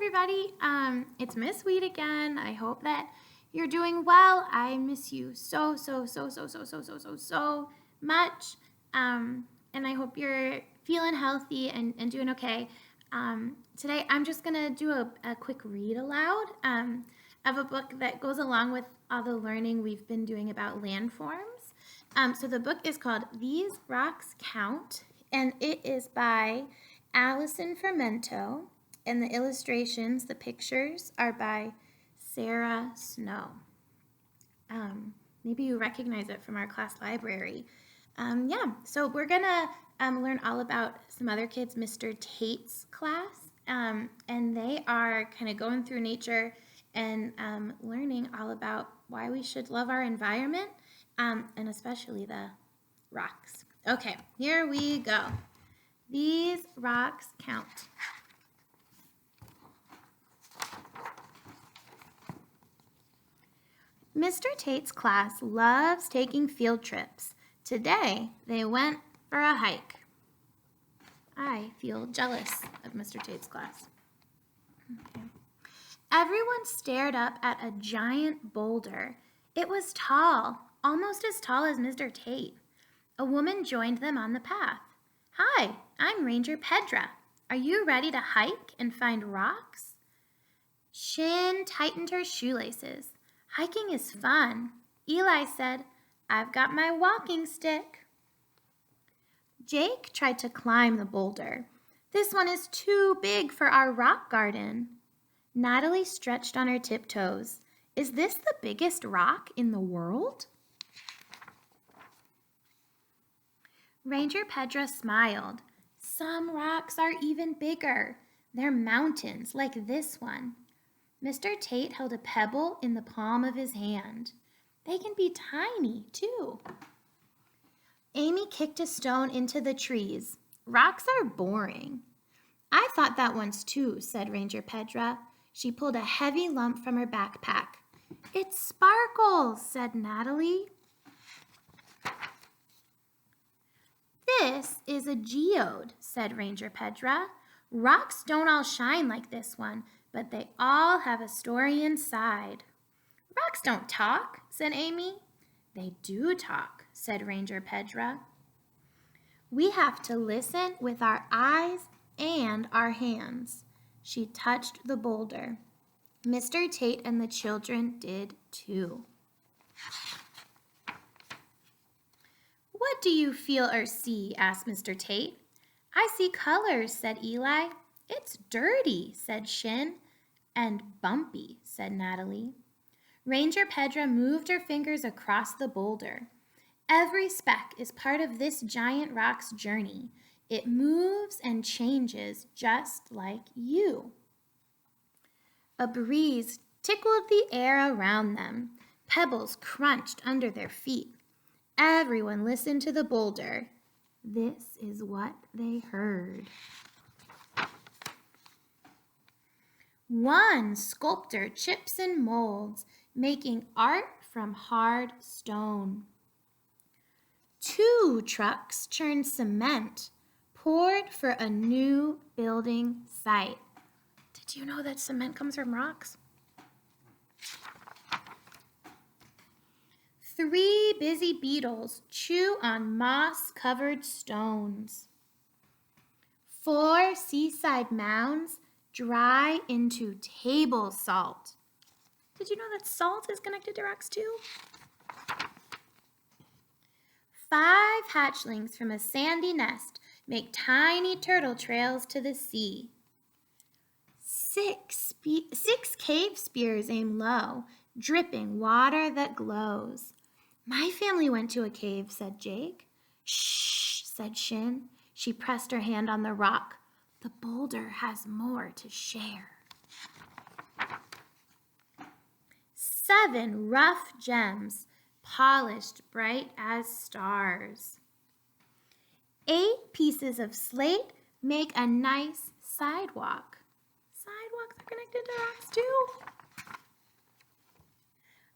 everybody. It's Miss Wheat again. I hope that you're doing well. I miss you so much. And I hope you're feeling healthy and doing okay. Today, I'm just going to do a quick read aloud of a book that goes along with all the learning we've been doing about landforms. So the book is called These Rocks Count, and it is by Allison Fermento, and the illustrations, the pictures, are by Sarah Snow. Maybe you recognize it from our class library. So we're gonna learn all about some other kids, Mr. Tate's class, and they are kind of going through nature and learning all about why we should love our environment, and especially the rocks. Okay, here we go. These rocks count. Mr. Tate's class loves taking field trips. Today, they went for a hike. I feel jealous of Mr. Tate's class. Okay. Everyone stared up at a giant boulder. It was tall, almost as tall as Mr. Tate. A woman joined them on the path. Hi, I'm Ranger Pedra. Are you ready to hike and find rocks? Shin tightened her shoelaces. Hiking is fun. Eli said, I've got my walking stick. Jake tried to climb the boulder. This one is too big for our rock garden. Natalie stretched on her tiptoes. Is this the biggest rock in the world? Ranger Pedra smiled. Some rocks are even bigger. They're mountains like this one. Mr. Tate held a pebble in the palm of his hand. They can be tiny, too. Amy kicked a stone into the trees. Rocks are boring. I thought that once, too, said Ranger Pedra. She pulled a heavy lump from her backpack. It sparkles, said Natalie. This is a geode, said Ranger Pedra. Rocks don't all shine like this one, but they all have a story inside. Rocks don't talk, said Amy. They do talk, said Ranger Pedra. We have to listen with our eyes and our hands. She touched the boulder. Mr. Tate and the children did too. What do you feel or see? Asked Mr. Tate. I see colors, said Eli. It's dirty, said Shin. And bumpy, said Natalie. Ranger Pedra moved her fingers across the boulder. Every speck is part of this giant rock's journey. It moves and changes just like you. A breeze tickled the air around them. Pebbles crunched under their feet. Everyone listened to the boulder. This is what they heard. One sculptor chips and molds, making art from hard stone. Two trucks churn cement, poured for a new building site. Did you know that cement comes from rocks? 3 busy beetles chew on moss-covered stones. 4 seaside mounds dry into table salt. Did you know that salt is connected to rocks too? 5 hatchlings from a sandy nest make tiny turtle trails to the sea. 6 cave spears aim low, dripping water that glows. My family went to a cave, said Jake. Shh, said Shin. She pressed her hand on the rock. The boulder has more to share. 7 rough gems, polished bright as stars. 8 pieces of slate make a nice sidewalk. Sidewalks are connected to rocks too.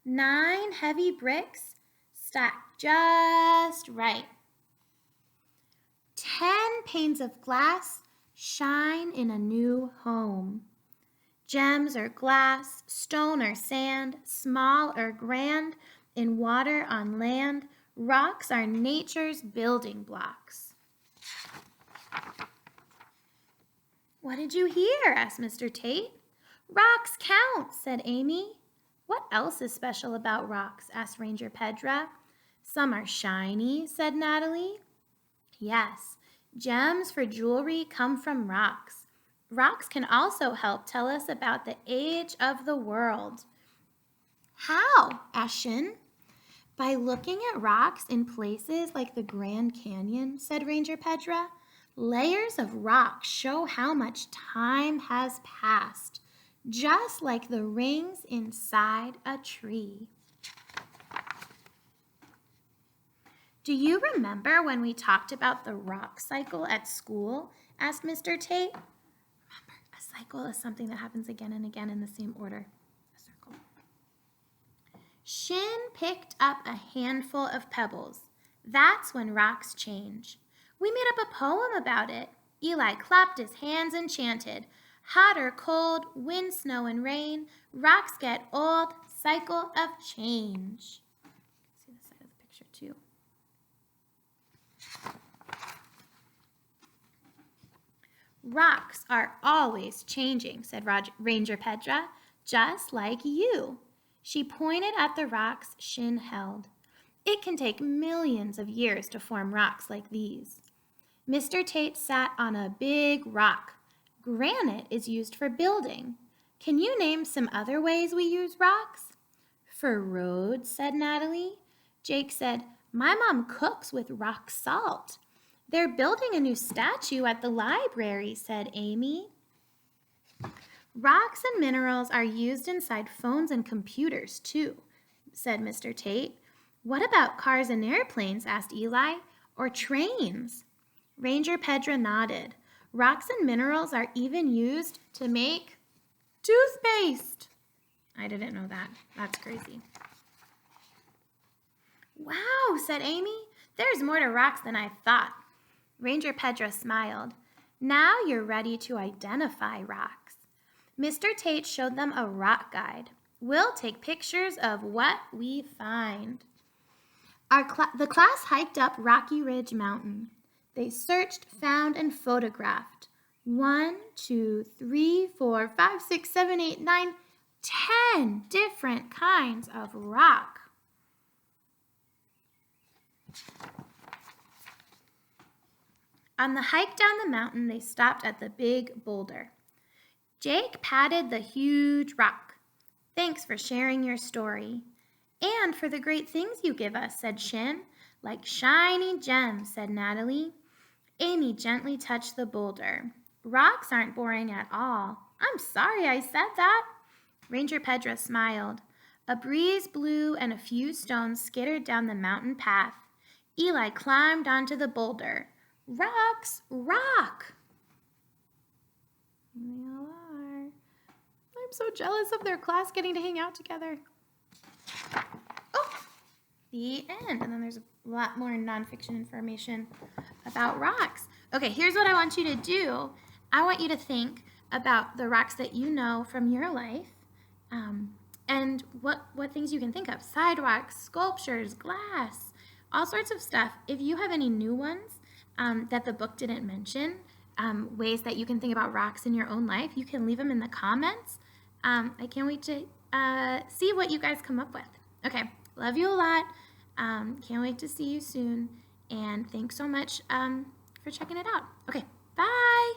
9 heavy bricks stacked just right. 10 panes of glass shine in a new home. Gems or glass, stone or sand, small or grand, in water, on land, rocks are nature's building blocks. What did you hear? Asked Mr. Tate. Rocks count, said Amy. What else is special about rocks? Asked Ranger Pedra. Some are shiny, said Natalie. Yes, gems for jewelry come from rocks. Rocks can also help tell us about the age of the world. How? Asked Shin. By looking at rocks in places like the Grand Canyon, said Ranger Pedra. Layers of rock show how much time has passed, just like the rings inside a tree. Do you remember when we talked about the rock cycle at school? Asked Mr. Tate. Remember, a cycle is something that happens again and again in the same order. A circle. Shin picked up a handful of pebbles. That's when rocks change. We made up a poem about it. Eli clapped his hands and chanted, hot or cold, wind, snow, and rain, rocks get old, cycle of change. See the side of the picture too. Rocks are always changing, said Ranger Pedra, just like you. She pointed at the rocks Shin held. It can take millions of years to form rocks like these. Mr. Tate sat on a big rock. Granite is used for building. Can you name some other ways we use rocks? For roads, said Natalie. Jake said, my mom cooks with rock salt. They're building a new statue at the library, said Amy. Rocks and minerals are used inside phones and computers, too, said Mr. Tate. What about cars and airplanes, asked Eli, or trains? Ranger Pedra nodded. Rocks and minerals are even used to make toothpaste. I didn't know that. That's crazy. Wow, said Amy. There's more to rocks than I thought. Ranger Pedra smiled. Now you're ready to identify rocks. Mr. Tate showed them a rock guide. We'll take pictures of what we find. The class hiked up Rocky Ridge Mountain. They searched, found, and photographed 1, 2, 3, 4, 5, 6, 7, 8, 9, 10 different kinds of rock. On the hike down the mountain, they stopped at the big boulder. Jake patted the huge rock. Thanks for sharing your story. And for the great things you give us, said Shin. Like shiny gems, said Natalie. Amy gently touched the boulder. Rocks aren't boring at all. I'm sorry I said that. Ranger Pedra smiled. A breeze blew and a few stones skittered down the mountain path. Eli climbed onto the boulder. Rocks rock! They all are. I'm so jealous of their class getting to hang out together. Oh, the end. And then there's a lot more nonfiction information about rocks. Okay, here's what I want you to do. I want you to think about the rocks that you know from your life, and what things you can think of. Sidewalks, sculptures, glass, all sorts of stuff. If you have any new ones that the book didn't mention, ways that you can think about rocks in your own life, you can leave them in the comments. I can't wait to see what you guys come up with. Okay, love you a lot. Can't wait to see you soon. And thanks so much for checking it out. Okay, bye.